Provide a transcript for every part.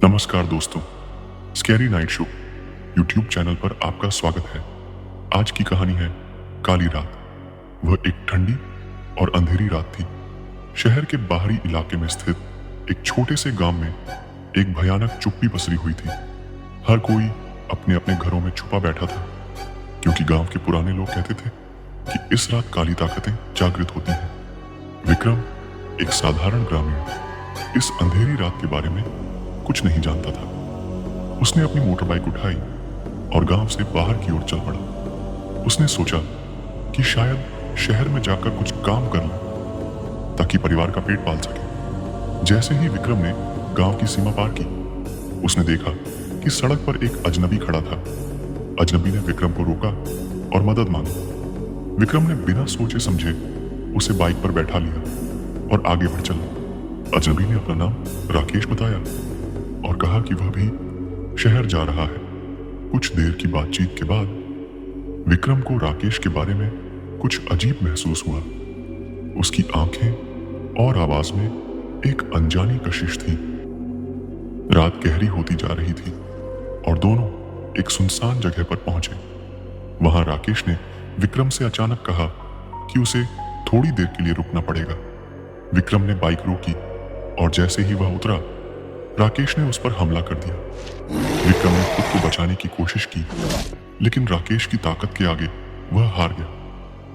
नमस्कार दोस्तों, scary night show YouTube channel पर आपका स्वागत है। आज की कहानी है काली रात। वह एक ठंडी और अंधेरी रात थी। शहर के बाहरी इलाके में स्थित एक छोटे से गांव में एक भयानक चुप्पी पसरी हुई थी। हर कोई अपने अपने घरों में छुपा बैठा था, क्योंकि गांव के पुराने लोग कहते थे कि इस रात काली ताकतें जागृत होती हैं। विक्रम, एक साधारण ग्रामीण, इस अंधेरी रात के बारे में कुछ नहीं जानता था। उसने अपनी मोटर बाइक उठाई और गांव से बाहर की ओर चल पड़ा। उसने सोचा कि शायद शहर में जाकर कुछ काम कर ले ताकि परिवार का पेट पाल सके। जैसे ही विक्रम ने गांव की सीमा पार की, उसने देखा कि सड़क पर एक अजनबी खड़ा था। अजनबी ने विक्रम को रोका और मदद मांगी। विक्रम ने बिना सोचे समझे उसे बाइक पर बैठा लिया और आगे बढ़ चला। अजनबी ने अपना नाम राकेश बताया और कहा कि वह भी शहर जा रहा है। कुछ देर की बातचीत के बाद विक्रम को राकेश के बारे में कुछ अजीब महसूस हुआ। उसकी आंखें और आवाज में एक अनजानी कशिश थी। रात गहरी होती जा रही थी और दोनों एक सुनसान जगह पर पहुंचे। वहां राकेश ने विक्रम से अचानक कहा कि उसे थोड़ी देर के लिए रुकना पड़ेगा। विक्रम ने बाइक रोकी और जैसे ही वह उतरा, राकेश ने उस पर हमला कर दिया। विक्रम ने खुद को बचाने की कोशिश की, लेकिन राकेश की ताकत के आगे वह हार गया।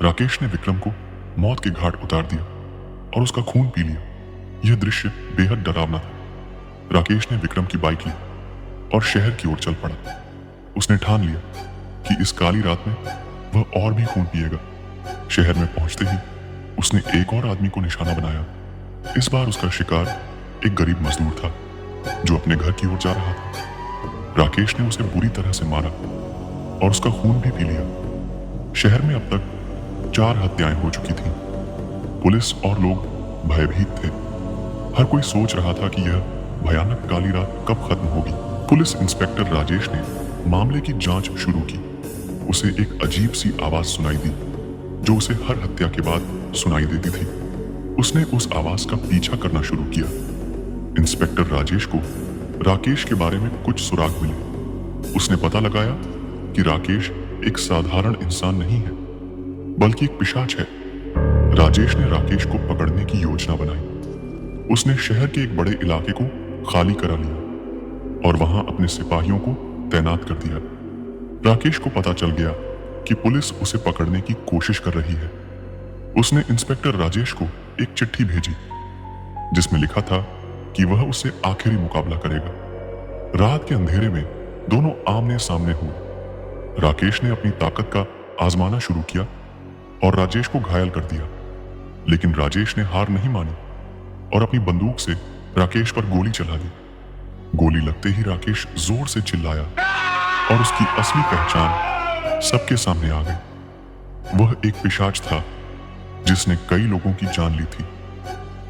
राकेश ने विक्रम को मौत के घाट उतार दिया और उसका खून पी लिया। यह दृश्य बेहद डरावना था। राकेश ने विक्रम की बाइक ली और शहर की ओर चल पड़ा। उसने ठान लिया कि इस काली रात में वह और भी खून पिएगा। शहर में पहुंचते ही उसने एक और आदमी को निशाना बनाया। इस बार उसका शिकार एक गरीब मजदूर था जो अपने घर की ओर जा रहा था। राकेश ने उसे बुरी तरह से मारा और उसका खून भी पी लिया। शहर में अब तक 4 हत्याएं हो चुकी थीं। पुलिस और लोग भयभीत थे। हर कोई सोच रहा था कि यह भयानक काली रात कब खत्म होगी। पुलिस इंस्पेक्टर राजेश ने मामले की जांच शुरू की। उसे एक अजीब सी आवाज सुनाई दी जो उसे हर हत्या के बाद सुनाई देती थी। उसने उस आवाज का पीछा करना शुरू किया। इंस्पेक्टर राजेश को राकेश के बारे में कुछ सुराग मिले। उसने पता लगाया कि राकेश एक साधारण इंसान नहीं है, बल्कि एक पिशाच है। राजेश ने राकेश को पकड़ने की योजना बनाई। उसने शहर के एक बड़े इलाके को खाली करा लिया और वहां अपने सिपाहियों को तैनात कर दिया। राकेश को पता चल गया कि पुलिस उसे पकड़ने की कोशिश कर रही है। उसने इंस्पेक्टर राजेश को एक चिट्ठी भेजी जिसमें लिखा था कि वह उससे आखिरी मुकाबला करेगा। रात के अंधेरे में दोनों आमने सामने हुए। राकेश ने अपनी ताकत का आजमाना शुरू किया और राजेश को घायल कर दिया, लेकिन राजेश ने हार नहीं मानी और अपनी बंदूक से राकेश पर गोली चला दी। गोली लगते ही राकेश जोर से चिल्लाया और उसकी असली पहचान सबके सामने आ गई। वह एक पिशाच था जिसने कई लोगों की जान ली थी।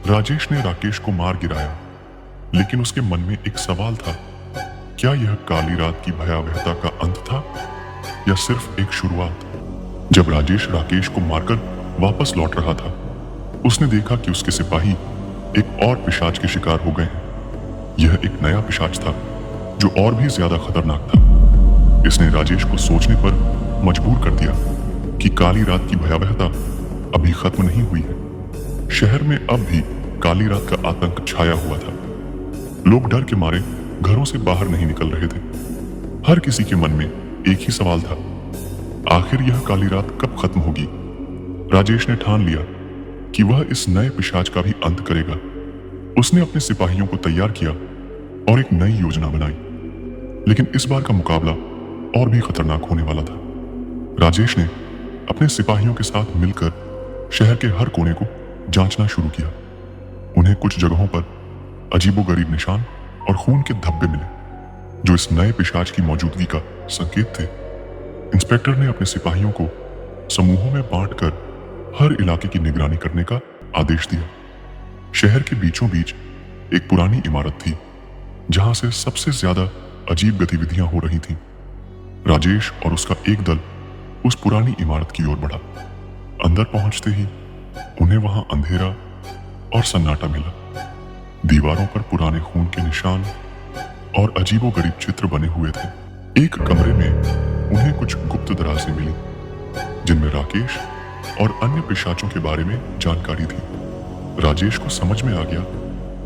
राजेश ने राकेश को मार गिराया, लेकिन उसके मन में एक सवाल था, क्या यह काली रात की भयावहता का अंत था या सिर्फ एक शुरुआत? जब राजेश राकेश को मारकर वापस लौट रहा था, उसने देखा कि उसके सिपाही एक और पिशाच के शिकार हो गए हैं। यह एक नया पिशाच था जो और भी ज्यादा खतरनाक था। इसने राजेश को सोचने पर मजबूर कर दिया कि काली रात की भयावहता अभी खत्म नहीं हुई है। शहर में अब भी काली रात का आतंक छाया हुआ था। लोग डर के मारे घरों से बाहर नहीं निकल रहे थे। हर किसी के मन में एक ही सवाल था, आखिर यह काली रात कब खत्म होगी? राजेश ने ठान लिया कि वह इस नए पिशाच का भी अंत करेगा। उसने अपने सिपाहियों को तैयार किया और एक नई योजना बनाई, लेकिन इस बार का मुकाबला और भी खतरनाक होने वाला था। राजेश ने अपने सिपाहियों के साथ मिलकर शहर के हर कोने को जांचना शुरू किया। उन्हें कुछ जगहों पर अजीबोगरीब निशान और खून के धब्बे मिले जो इस नए पिशाच की मौजूदगी का संकेत थे। इंस्पेक्टर ने अपने सिपाहियों को समूहों में बांटकर हर इलाके की निगरानी करने का आदेश दिया। शहर के बीचों बीच एक पुरानी इमारत थी जहां से सबसे ज्यादा अजीब गतिविधियां हो रही थीं। राजेश और उसका एक दल उस पुरानी इमारत की ओर बढ़ा। अंदर पहुंचते ही उन्हें वहां अंधेरा और सन्नाटा मिला। दीवारों पर पुराने खून के निशान और अजीबोगरीब चित्र बने हुए थे। एक कमरे में उन्हें कुछ गुप्त दराजें मिली जिनमें राकेश और अन्य पिशाचों के बारे में जानकारी थी। राजेश को समझ में आ गया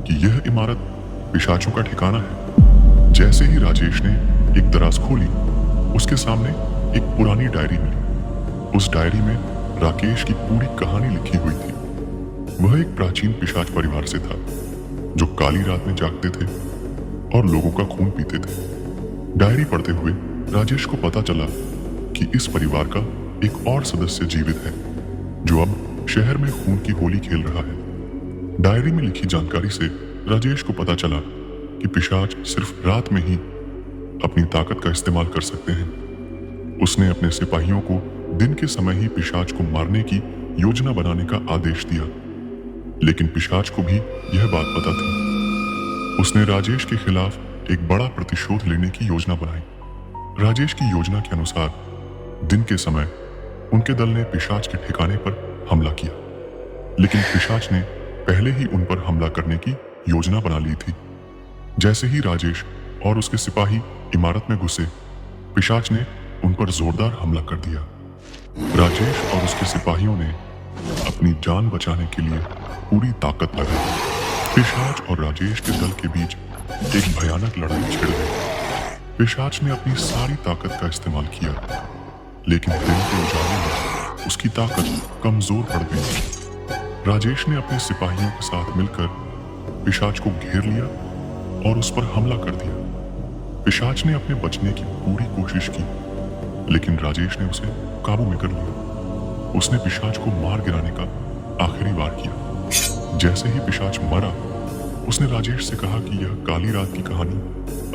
कि यह इमारत पिशाचों का ठिकाना है। जैसे ही राजेश ने एक दराज खोली, उसके सामने एक पुरानी डायरी मिली। उस डायरी में राकेश की पूरी कहानी लिखी हुई थी। वह एक प्राचीन पिशाच परिवार से था जो काली रात में जागते थे और लोगों का खून पीते थे। डायरी पढ़ते हुए राजेश को पता चला कि इस परिवार का एक और सदस्य जीवित है जो अब शहर में खून की होली खेल रहा है। डायरी में लिखी जानकारी से राजेश को पता चला कि पिशाच सिर्फ रात में ही अपनी ताकत का इस्तेमाल कर सकते हैं। उसने अपने सिपाहियों को दिन के समय ही पिशाच को मारने की योजना बनाने का आदेश दिया, लेकिन पिशाच को भी यह बात पता थी। उसने राजेश के खिलाफ एक बड़ा प्रतिशोध लेने की योजना बनाई। राजेश की योजना के अनुसार दिन के समय उनके दल ने पिशाच के ठिकाने पर हमला किया, लेकिन पिशाच ने पहले ही उन पर हमला करने की योजना बना ली थी। जैसे ही राजेश और उसके सिपाही इमारत में घुसे, पिशाच ने उन पर जोरदार हमला कर दिया। राजेश और उसके सिपाहियों ने अपनी जान बचाने के लिए पूरी ताकत लगाई। पिशाच और राजेश के दल के बीच एक भयानक लड़ाई छिड़ गई। पिशाच ने अपनी सारी ताकत का इस्तेमाल किया, लेकिन दिन के उजाले में उसकी ताकत कमजोर पड़ गई। राजेश ने अपने सिपाहियों के साथ मिलकर पिशाच को घेर लिया और उस पर हमला कर दिया। पिशाच ने अपने बचने की पूरी कोशिश की, लेकिन राजेश ने उसे काबू में कर लिया। उसने पिशाच को मार गिराने का आखिरी वार किया। जैसे ही पिशाच मरा, उसने राजेश से कहा कि यह काली रात की कहानी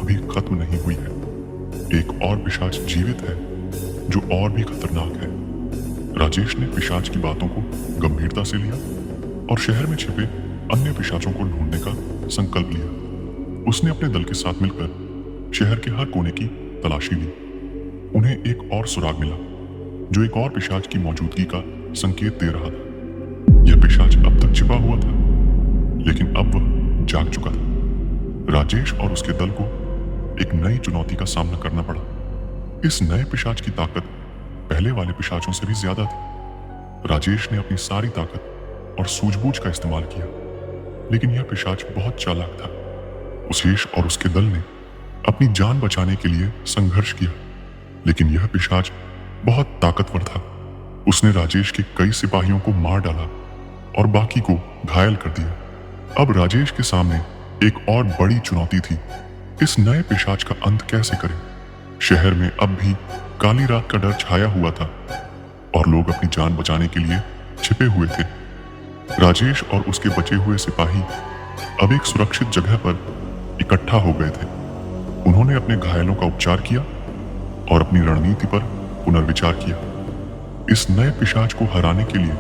अभी खत्म नहीं हुई है। एक और पिशाच जीवित है जो और भी खतरनाक है। राजेश ने पिशाच की बातों को गंभीरता से लिया और शहर में छिपे अन्य पिशाचों को ढूंढने का संकल्प लिया। उसने अपने दल के साथ मिलकर शहर के हर कोने की तलाशी ली। उन्हें एक और सुराग मिला जो एक और पिशाच की मौजूदगी का संकेत दे रहा था। यह पिशाच अब तक छिपा हुआ था, लेकिन अब वह जाग चुका था। राजेश और उसके दल को एक नई चुनौती का सामना करना पड़ा। इस नए पिशाच की ताकत पहले वाले पिशाचों से भी ज्यादा थी। राजेश ने अपनी सारी ताकत और सूझबूझ का इस्तेमाल किया, लेकिन यह पिशाच बहुत चालाक था। राजेश और उसके दल ने अपनी जान बचाने के लिए संघर्ष किया, लेकिन यह पिशाच बहुत ताकतवर था। उसने राजेश के कई सिपाहियों को मार डाला और बाकी को घायल कर दिया। अब राजेश के सामने एक और बड़ी चुनौती थी। इस नए पिशाच का अंत कैसे करें? शहर में अब भी काली रात का डर छाया हुआ था और लोग अपनी जान बचाने के लिए छिपे हुए थे। राजेश और उसके बचे हुए सिपाही अब एक सुरक्षित जगह पर इकट्ठा हो गए थे। उन्होंने अपने घायलों का उपचार किया और अपनी रणनीति पर पुनर्विचार किया। इस नए पिशाच को हराने के लिए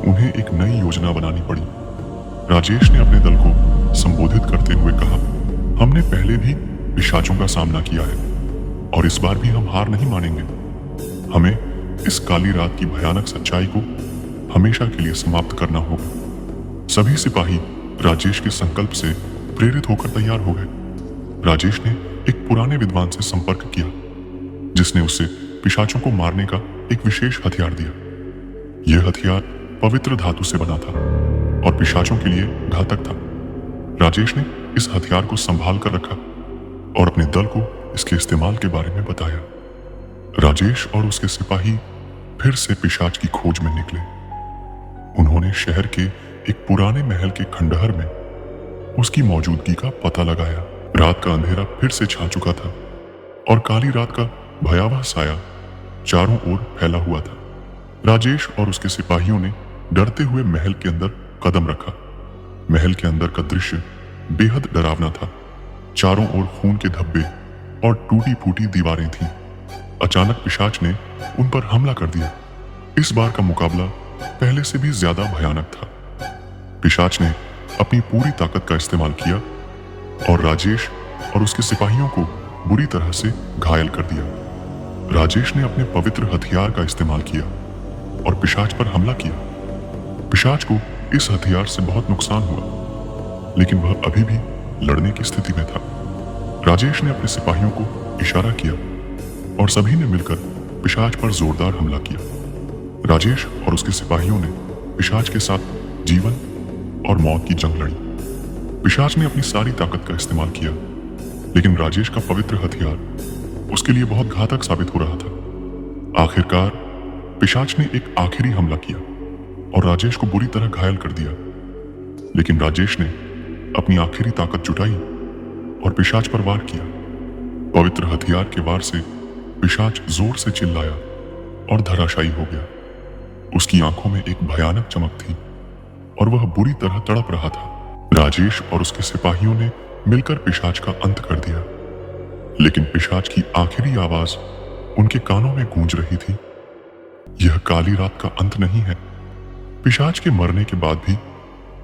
उन्हें एक नई योजना बनानी पड़ी। राजेश ने अपने दल को संबोधित करते हुए कहा, हमने पहले भी पिशाचों का सामना किया है और इस बार भी हम हार नहीं मानेंगे। हमें इस काली रात की भयानक सच्चाई को हमेशा के लिए समाप्त करना होगा। सभी सिपाही राजेश के संकल्प से प्रेरित होकर तैयार हो गए। राजेश ने एक पुराने विद्वान से संपर्क किया, जिसने उसे पिशाचों को मारने का एक विशेष हथियार दिया। यह हथियार पवित्र धातु से बना था और पिशाचों के लिए घातक था। राजेश ने इस हथियार को संभाल कर रखा और अपने दल को इसके इस्तेमाल के बारे में बताया। राजेश और उसके सिपाही फिर से पिशाच की खोज में निकले। उन्होंने शहर के एक पुराने महल के खंडहर में उसकी मौजूदगी का पता लगाया। रात का अंधेरा फिर से छा चुका था और काली रात का भयावह साया चारों ओर फैला हुआ था। राजेश और उसके सिपाहियों ने डरते हुए महल के अंदर कदम रखा। महल के अंदर का दृश्य बेहद डरावना था। चारों ओर खून के धब्बे और टूटी फूटी दीवारें थीं। अचानक पिशाच ने उन पर हमला कर दिया। इस बार का मुकाबला पहले से भी ज्यादा भयानक था। पिशाच ने अपनी पूरी ताकत का इस्तेमाल किया और राजेश और उसके सिपाहियों को बुरी तरह से घायल कर दिया। राजेश ने अपने पवित्र हथियार का इस्तेमाल किया और पिशाच पर हमला किया। पिशाच को इस हथियार से बहुत नुकसान हुआ, लेकिन वह अभी भी लड़ने की स्थिति में था। राजेश ने अपने सिपाहियों को इशारा किया और सभी ने मिलकर पिशाच पर जोरदार हमला किया। राजेश और उसके सिपाहियों ने पिशाच के साथ जीवन और मौत की जंग लड़ी। पिशाच ने अपनी सारी ताकत का इस्तेमाल किया, लेकिन राजेश का पवित्र हथियार उसके लिए बहुत घातक साबित हो रहा था। आखिरकार पिशाच ने एक आखिरी हमला किया और राजेश को बुरी तरह घायल कर दिया, लेकिन राजेश ने अपनी आखिरी ताकत जुटाई और पिशाच पर वार किया। पवित्र हथियार के वार से पिशाच जोर से चिल्लाया और धराशायी हो गया। उसकी आंखों में एक भयानक चमक थी और वह बुरी तरह तड़प रहा था। राजेश और उसके सिपाहियों ने मिलकर पिशाच का अंत कर दिया, लेकिन पिशाच की आखिरी आवाज उनके कानों में गूंज रही थी, यह काली रात का अंत नहीं है। पिशाच के मरने के बाद भी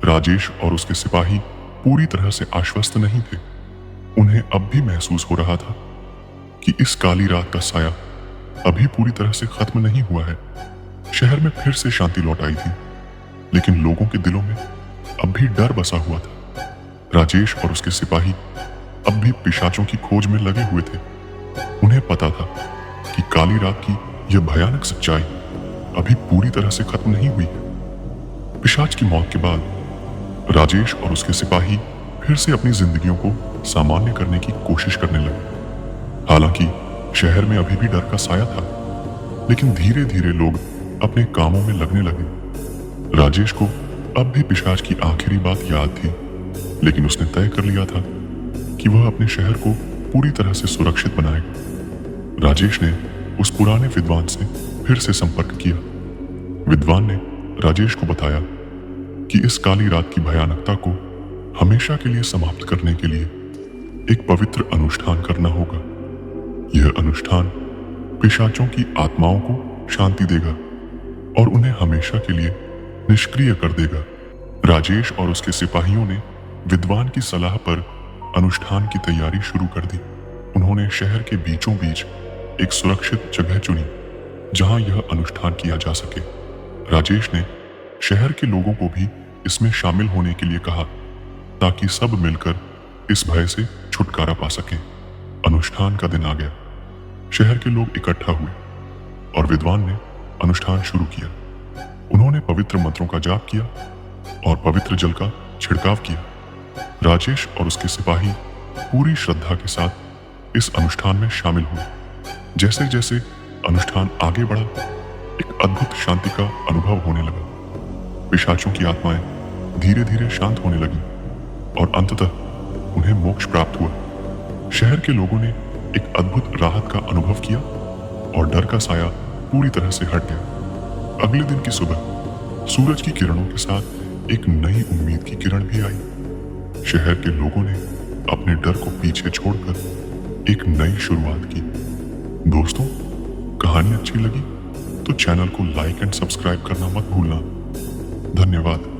राजेश और उसके सिपाही पूरी तरह से आश्वस्त नहीं थे। उन्हें अब भी महसूस हो रहा था कि इस काली रात का साया अभी पूरी तरह से खत्म नहीं हुआ है। शहर में फिर से शांति लौट आई थी, लेकिन लोगों के दिलों में अब भी डर बसा हुआ था। राजेश और उसके सिपाही अब भी पिशाचों की खोज में लगे हुए थे। उन्हें पता था कि काली रात की यह भयानक सच्चाई अभी पूरी तरह से खत्म नहीं हुई है। पिशाच की मौत के बाद राजेश और उसके सिपाही फिर से अपनी जिंदगियों को सामान्य करने की कोशिश करने लगे। हालांकि शहर में अभी भी डर का साया था, लेकिन धीरे धीरे लोग अपने कामों में लगने लगे। राजेश को अब भी पिशाच की आखिरी बात याद थी, लेकिन उसने तय कर लिया था कि वह अपने शहर को पूरी तरह से सुरक्षित बनाएगा। राजेश ने उस पुराने विद्वान से फिर से संपर्क किया। विद्वान ने राजेश को बताया कि इस काली रात की भयानकता को हमेशा के लिए समाप्त करने के लिए एक पवित्र अनुष्ठान करना होगा। यह अनुष्ठान पिशाचों की आत्माओं को शांति देगा और उन्हें हमेशा के लिए निष्क्रिय कर देगा। राजेश और उसके सिपाहियों ने विद्वान की सलाह पर अनुष्ठान की तैयारी शुरू कर दी। उन्होंने शहर के बीचों बीच एक सुरक्षित जगह चुनी जहां यह अनुष्ठान किया जा सके। राजेश ने शहर के लोगों को भी इसमें शामिल होने के लिए कहा, ताकि सब मिलकर इस भय से छुटकारा पा सकें। अनुष्ठान का दिन आ गया। शहर के लोग इकट्ठा हुए और विद्वान ने अनुष्ठान शुरू किया। उन्होंने पवित्र मंत्रों का जाप किया और पवित्र जल का छिड़काव किया। राजेश और उसके सिपाही पूरी श्रद्धा के साथ इस अनुष्ठान में शामिल हुए। जैसे जैसे अनुष्ठान आगे बढ़ा, एक अद्भुत शांति का अनुभव होने लगा। पिशाचों की आत्माएं धीरे धीरे शांत होने लगी और अंततः उन्हें मोक्ष प्राप्त हुआ। शहर के लोगों ने एक अद्भुत राहत का अनुभव किया और डर का साया पूरी तरह से हट गया। अगले दिन की सुबह सूरज की किरणों के साथ एक नई उम्मीद की किरण भी आई। शहर के लोगों ने अपने डर को पीछे छोड़कर एक नई शुरुआत की। दोस्तों, कहानी अच्छी लगी तो चैनल को लाइक एंड सब्सक्राइब करना मत भूलना। धन्यवाद।